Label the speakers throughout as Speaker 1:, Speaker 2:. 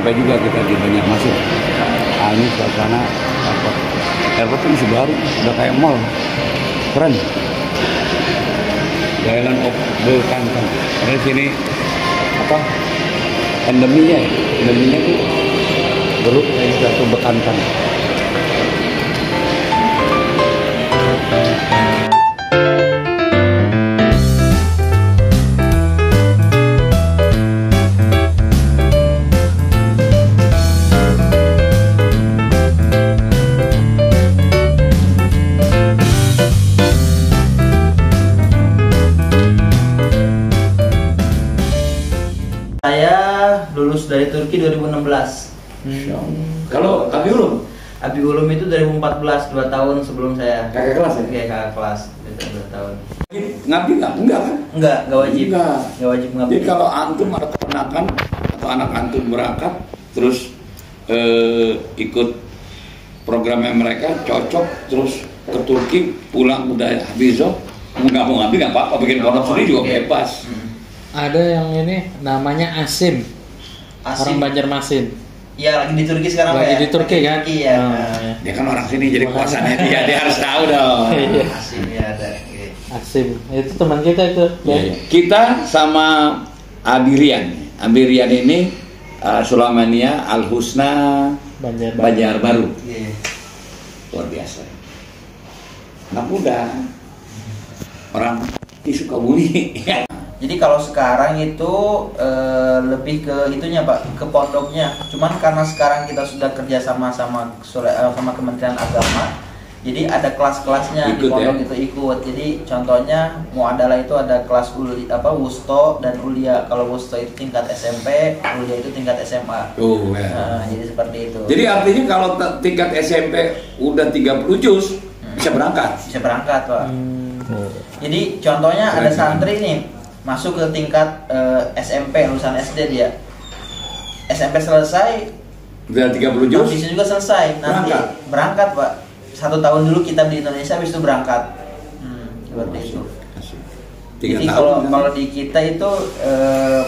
Speaker 1: SMP juga kita di Banjarmasin. Nah, ini suasana airport. Airport itu masih baru, udah kayak mall, keren. Island of Bekantan. Karena sini apa? Endeminya tuh beruk kayak satu Bekantan.
Speaker 2: Saya lulus dari Turki 2016.
Speaker 1: Kalau Abi Ulum?
Speaker 2: Abi Ulum itu 2014, 2 tahun sebelum saya.
Speaker 1: Kakak kelas ya?
Speaker 2: Iya, kakak kelas. 2 tahun.
Speaker 1: Ngabdi nggak? Enggak kan?
Speaker 2: Enggak wajib.
Speaker 1: Enggak
Speaker 2: Wajib ngabdi.
Speaker 1: Jadi kalau antum ada keponakan atau anak antum berangkat terus ikut programnya mereka cocok terus ke Turki pulang udah habizoh nggak mau ngabdi nggak apa-apa, bikin pondok sendiri juga bebas.
Speaker 3: Ada yang ini namanya Asim. Orang Banjarmasin.
Speaker 2: Iya, lagi di Turki sekarang Pak.
Speaker 3: Lagi di Turki kan?
Speaker 2: Iya.
Speaker 1: Dia kan orang sini jadi kuasanya dia harus tahu dong.
Speaker 2: Asim ya ada.
Speaker 3: Asim, itu teman kita itu.
Speaker 1: Iya. Kita sama Abirian ini Sulamania Al Husna Banjarbaru.
Speaker 2: Iya.
Speaker 1: Luar biasa. Anak muda. Orang di Sukabumi.
Speaker 2: Jadi kalau sekarang itu lebih ke itunya Pak, ke pondoknya. Cuman karena sekarang kita sudah kerja sama sama Kementerian Agama, jadi ada kelas-kelasnya di pondok itu ikut. Jadi contohnya muadalah itu ada kelas wusto dan ulia. Kalau wusto itu tingkat SMP, ulia itu tingkat SMA.
Speaker 1: Oh, ya.
Speaker 2: Nah, jadi seperti itu.
Speaker 1: Jadi artinya kalau tingkat SMP udah 30 juz bisa berangkat.
Speaker 2: Bisa berangkat Pak. Jadi contohnya ada santri nih masuk ke tingkat SMP, lulusan SD dia. SMP selesai,
Speaker 1: udah 30 juz.
Speaker 2: Habis juga selesai. Nanti berangkat Pak. 1 tahun dulu kita di Indonesia, habis itu berangkat. Seperti itu. Jadi kalau di kita itu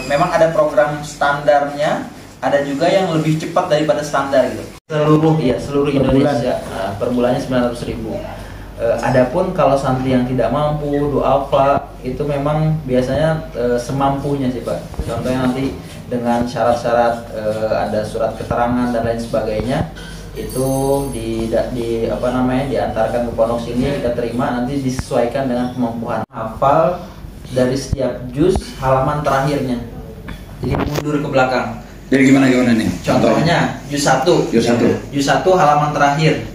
Speaker 2: memang ada program standarnya, ada juga yang lebih cepat daripada standar gitu. Seluruh Indonesia. Per bulannya 900.000. Adapun kalau santri yang tidak mampu, duafa itu memang biasanya semampunya sih Pak. Contohnya nanti dengan syarat-syarat ada surat keterangan dan lain sebagainya, itu diantarkan ke pondok sini, kita terima, nanti disesuaikan dengan kemampuan. Hafal dari setiap juz halaman terakhirnya, jadi mundur ke belakang.
Speaker 1: Jadi gimana nih?
Speaker 2: Contohnya juz 1 halaman terakhir.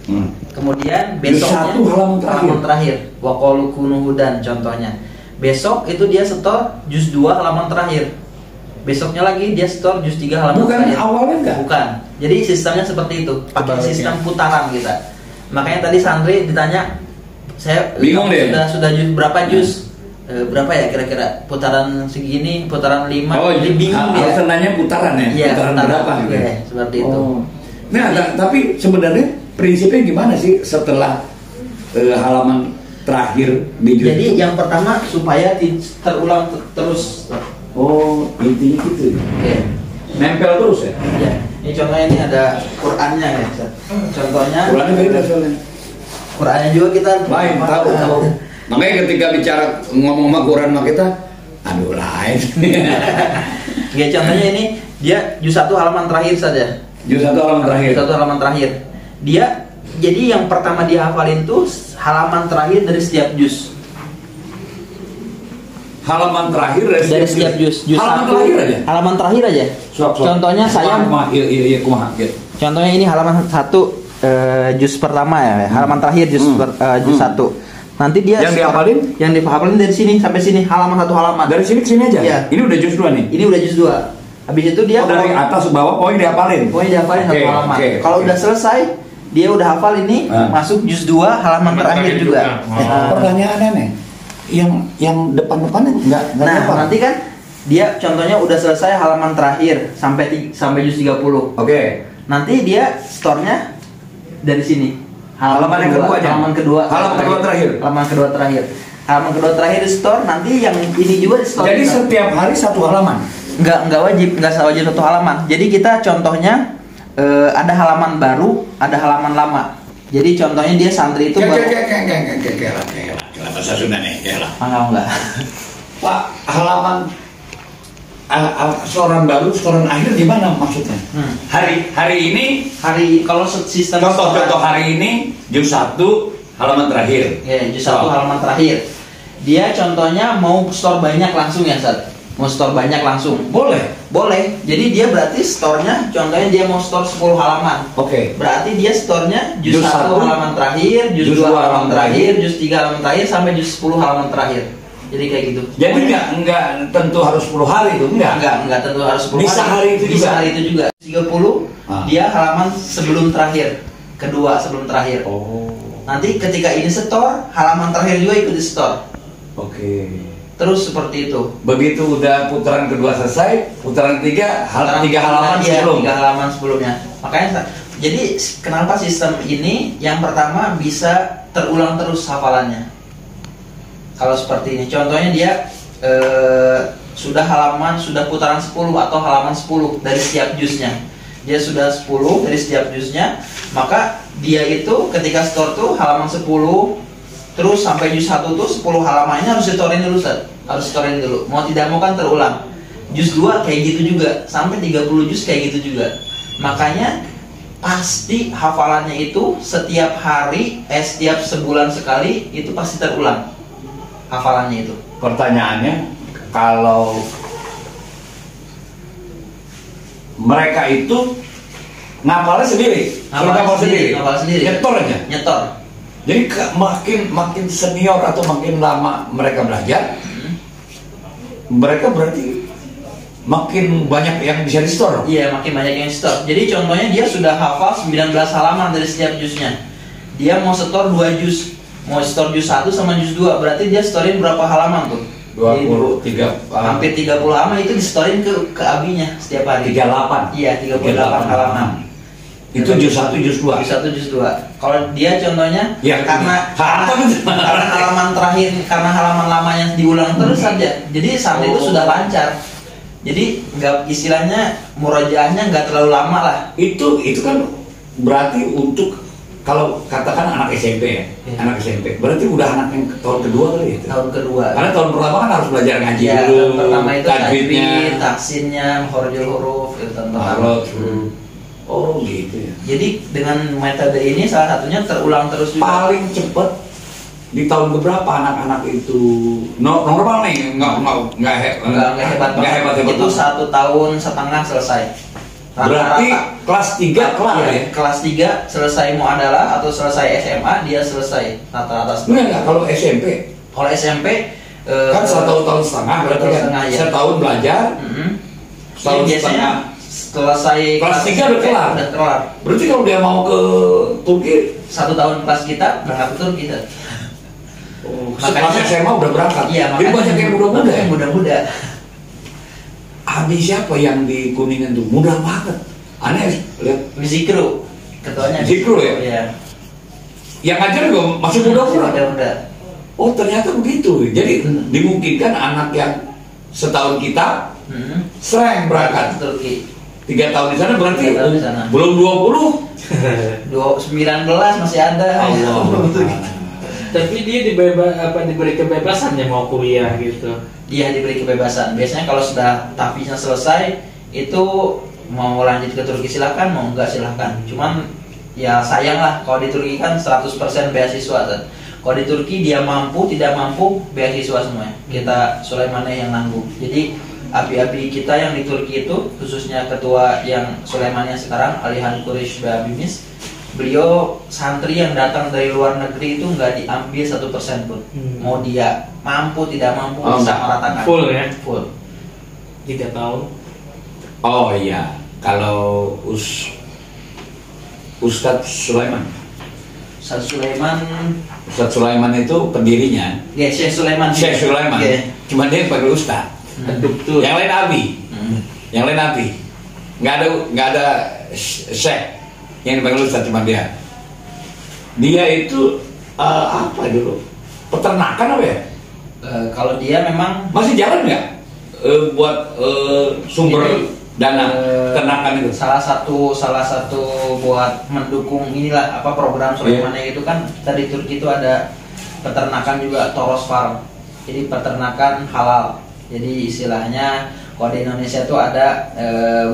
Speaker 2: Kemudian besoknya halaman terakhir. Wa qalu kunu hudan contohnya. Besok itu dia setor juz 2 halaman terakhir. Besoknya lagi dia setor juz 3 halaman terakhir.
Speaker 1: Bukan awalnya enggak?
Speaker 2: Bukan. Jadi sistemnya seperti itu, pakai sistem putaran kita. Makanya tadi santri ditanya, saya
Speaker 1: bingung deh.
Speaker 2: Sudah juz berapa juz? Berapa ya kira-kira putaran segini, putaran 5.
Speaker 1: Jadi bingung dia. Harus nanya putaran ya?
Speaker 2: Iya,
Speaker 1: putaran berapa gitu.
Speaker 2: Ya, seperti itu.
Speaker 1: Nah, tapi sebenarnya prinsipnya gimana sih setelah halaman terakhir di juz?
Speaker 2: Jadi yang pertama supaya terulang terus.
Speaker 1: Oh, intinya gitu.
Speaker 2: Oke.
Speaker 1: Nempel terus ya?
Speaker 2: Ya. Ini contohnya ini ada Qur'annya ya. Contohnya.
Speaker 1: Qur'annya beda soalnya.
Speaker 2: Qur'annya juga kita
Speaker 1: lain tahu. Makanya ketika bicara ngomong sama Quran sama kita, aduh lain.
Speaker 2: Ya contohnya ini dia juz 1 halaman terakhir saja.
Speaker 1: Juz 1 halaman terakhir.
Speaker 2: Juz 1 halaman terakhir. Dia jadi yang pertama dia hafalin tuh halaman terakhir dari setiap juz.
Speaker 1: Halaman terakhir
Speaker 2: dari setiap juz.
Speaker 1: Halaman terakhir aja.
Speaker 2: Halaman terakhir aja. Contohnya saya Contohnya ini halaman 1 juz pertama ya. Halaman terakhir juz 1. Nanti dia
Speaker 1: yang
Speaker 2: dihafalin dari sini sampai sini halaman 1 halaman.
Speaker 1: Dari sini ke sini aja.
Speaker 2: Iya.
Speaker 1: Ini udah juz 2 nih.
Speaker 2: Ini udah juz 2. Habis itu dia
Speaker 1: dari atas ke bawah poin dihafalin.
Speaker 2: Poin dihafalin 1 halaman. Kalau udah selesai, dia udah hafal ini masuk juz 2 halaman terakhir juga.
Speaker 1: Pertanyaannya nih, yang depan-depannya enggak
Speaker 2: nanti kan dia contohnya udah selesai halaman terakhir sampai juz 30.
Speaker 1: Oke.
Speaker 2: Nanti dia store-nya dari sini.
Speaker 1: Halaman yang kedua aja.
Speaker 2: Halaman kedua
Speaker 1: terakhir.
Speaker 2: Halaman kedua terakhir di store, nanti yang ini juga di store.
Speaker 1: Jadi setiap hari 1 halaman.
Speaker 2: nggak wajib satu halaman. Jadi kita contohnya ada halaman baru, ada halaman lama. Jadi contohnya dia santri itu
Speaker 1: kayak bahasa Sunda nih,
Speaker 2: enggak.
Speaker 1: Pak, halaman setoran baru, setoran akhir gimana maksudnya? Hari ini
Speaker 2: kalau sistem
Speaker 1: contoh hari ini juz 1 halaman terakhir.
Speaker 2: Ya, juz 1 halaman terakhir. Dia contohnya mau store banyak langsung ya, Sat? Mau store banyak langsung.
Speaker 1: Boleh.
Speaker 2: Jadi dia berarti store-nya contohnya dia mau store 10 halaman.
Speaker 1: Oke.
Speaker 2: Berarti dia store-nya juz 1 halaman terakhir, juz 2 halaman terakhir, juz 3 halaman terakhir sampai juz 10 halaman terakhir. Jadi kayak gitu.
Speaker 1: Jadi enggak tentu harus 10 hari itu,
Speaker 2: enggak tentu harus 10 hari.
Speaker 1: Bisa hari itu juga.
Speaker 2: Bisa hari itu juga. 30 dia halaman sebelum terakhir. Kedua sebelum terakhir.
Speaker 1: Oh.
Speaker 2: Nanti ketika ini store, halaman terakhir juga ikut di store.
Speaker 1: Oke.
Speaker 2: Terus seperti itu.
Speaker 1: Begitu udah putaran kedua selesai, putaran ketiga, tiga halaman sebelum.
Speaker 2: 3 halaman sebelumnya. Makanya, jadi kenapa sistem ini yang pertama bisa terulang terus hafalannya? Kalau seperti ini, contohnya dia sudah putaran 10 atau halaman 10 dari setiap juznya. Dia sudah 10 dari setiap juznya, maka dia itu ketika store tuh halaman 10 terus sampai juz 1 tuh 10 halamannya harus ditorin dulu, Ustaz. Harus ditorin dulu. Mau tidak mau kan terulang. Juz 2 kayak gitu juga, sampai 30 juz kayak gitu juga. Makanya pasti hafalannya itu setiap hari, setiap sebulan sekali itu pasti terulang. Hafalannya itu.
Speaker 1: Pertanyaannya, kalau mereka itu ngapalnya sendiri, ngapal sendiri, nyetor aja.
Speaker 2: Nyetor.
Speaker 1: Jadi makin senior atau makin lama mereka belajar, mereka berarti makin banyak yang bisa di store.
Speaker 2: Iya, makin banyak yang di store. Jadi contohnya dia sudah hafal 19 halaman dari setiap juznya. Dia mau store 2 juz. Mau store juz 1 sama juz 2, berarti dia storein berapa halaman tuh?
Speaker 1: 23
Speaker 2: hampir 30 halaman itu di storein ke abinya setiap hari.
Speaker 1: 38.
Speaker 2: Iya, 38 halaman.
Speaker 1: Itu juz 1, juz 2.
Speaker 2: Juz 1, juz 2. Kalau dia contohnya
Speaker 1: ya,
Speaker 2: karena halaman terakhir, karena halaman lamanya diulang terus saja. Jadi santri itu sudah lancar. Jadi nggak, istilahnya murojaahnya nggak terlalu lama lah.
Speaker 1: Itu kan berarti untuk, kalau katakan anak SMP ya, anak SMP, berarti udah anak yang tahun kedua kali itu.
Speaker 2: Tahun kedua.
Speaker 1: Karena tahun pertama kan harus belajar ngaji dulu.
Speaker 2: Tahun pertama itu
Speaker 1: tajwidnya,
Speaker 2: taksinnya, makhorijul huruf, itu tahun pertama.
Speaker 1: Oh gitu ya.
Speaker 2: Jadi dengan metode ini salah satunya terulang terus juga.
Speaker 1: Paling cepet di tahun keberapa anak-anak itu normal nih, nggak hebat.
Speaker 2: Itu 1,5 tahun selesai.
Speaker 1: Berarti kelas 3 kelar ya?
Speaker 2: Kelas 3 selesai muadalah atau selesai SMA dia selesai rata-rata.
Speaker 1: Enggak, kalau SMP.
Speaker 2: Kalau SMP
Speaker 1: kan 1 tahun setengah, berarti kan setahun belajar. Setahun setengah.
Speaker 2: Selesai
Speaker 1: kelas 3 udah kelar. Berarti kalau dia mau ke Turki
Speaker 2: 1 tahun kelas kita berangkat ke Turki.
Speaker 1: Makanya SMA udah berangkat.
Speaker 2: Iya,
Speaker 1: jadi banyak yang muda-muda ya?
Speaker 2: Muda-muda.
Speaker 1: Abi siapa yang di Kuningan tuh? Muda banget. Aneh, lihat.
Speaker 2: Zikru. Ketuanya
Speaker 1: Zikru ya?
Speaker 2: Iya.
Speaker 1: Yang ngajar juga masih muda-muda.
Speaker 2: Muda-muda.
Speaker 1: Oh, ternyata begitu. Jadi dimungkinkan anak yang setahun kita sering berangkat
Speaker 2: ke Turki.
Speaker 1: 3 tahun di sana berarti
Speaker 2: di sana.
Speaker 1: Belum 20.
Speaker 2: 19 masih ada.
Speaker 1: Allah.
Speaker 3: Tapi dia diberi kebebasan ya mau kuliah gitu.
Speaker 2: Dia diberi kebebasan. Biasanya kalau sudah tahfiznya selesai itu mau lanjut ke Turki silakan, mau enggak silakan. Cuman ya sayang lah kalau di Turki kan 100% beasiswa kan. Kalau di Turki dia mampu tidak mampu beasiswa semuanya. Kita Sulaimannya yang nanggung. Jadi abi-abi kita yang di Turki itu, khususnya ketua yang Sulaimannya sekarang, Alihan Quraish Babimis, beliau santri yang datang dari luar negeri itu nggak diambil 1% pun. Mau dia mampu tidak mampu bisa meratakan.
Speaker 3: Full ya?
Speaker 2: Full.
Speaker 3: 3 tahun.
Speaker 1: Oh iya, kalau Ustadz Sulaiman. Ustadz Sulaiman itu pendirinya.
Speaker 2: Ya, Syekh Sulaiman.
Speaker 1: Syekh Sulaiman.
Speaker 2: Yeah.
Speaker 1: Cuma dia panggil Ustadz.
Speaker 3: Betul.
Speaker 1: Yang lain Abi. Yang lain Abi. Nggak ada Syekh. Yang dipanggil Ustadz cuma dia. Dia itu apa dulu? Peternakan apa ya?
Speaker 2: Kalau dia memang
Speaker 1: masih jalan nggak? buat sumber dana ternakan itu.
Speaker 2: Salah satu buat mendukung inilah apa program Sulaimaniyah itu kan tadi Turki itu ada peternakan juga Toros Farm. Jadi peternakan halal. Jadi istilahnya kalau di Indonesia tuh ada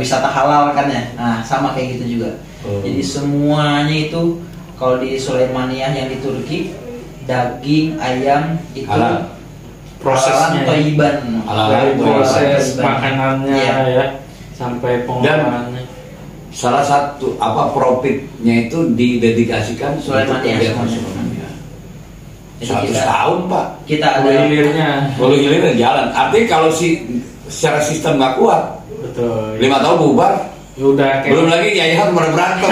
Speaker 2: wisata halal kan ya. Nah, sama kayak gitu juga. Jadi semuanya itu kalau di Sulaimaniyah yang di Turki daging ayam itu
Speaker 3: halal. Prosesnya
Speaker 2: toiban.
Speaker 3: Dari proses makanannya ya sampai pengolahannya.
Speaker 1: Salah satu profitnya itu didedikasikan
Speaker 2: Sulaimaniyah.
Speaker 1: 100 tahun Pak.
Speaker 2: Kita ada
Speaker 1: hilirnya jalan. Artinya kalau secara sistem nggak kuat,
Speaker 3: betul.
Speaker 1: 5 tahun bubar.
Speaker 3: Udah
Speaker 1: belum lagi yayasan berantem.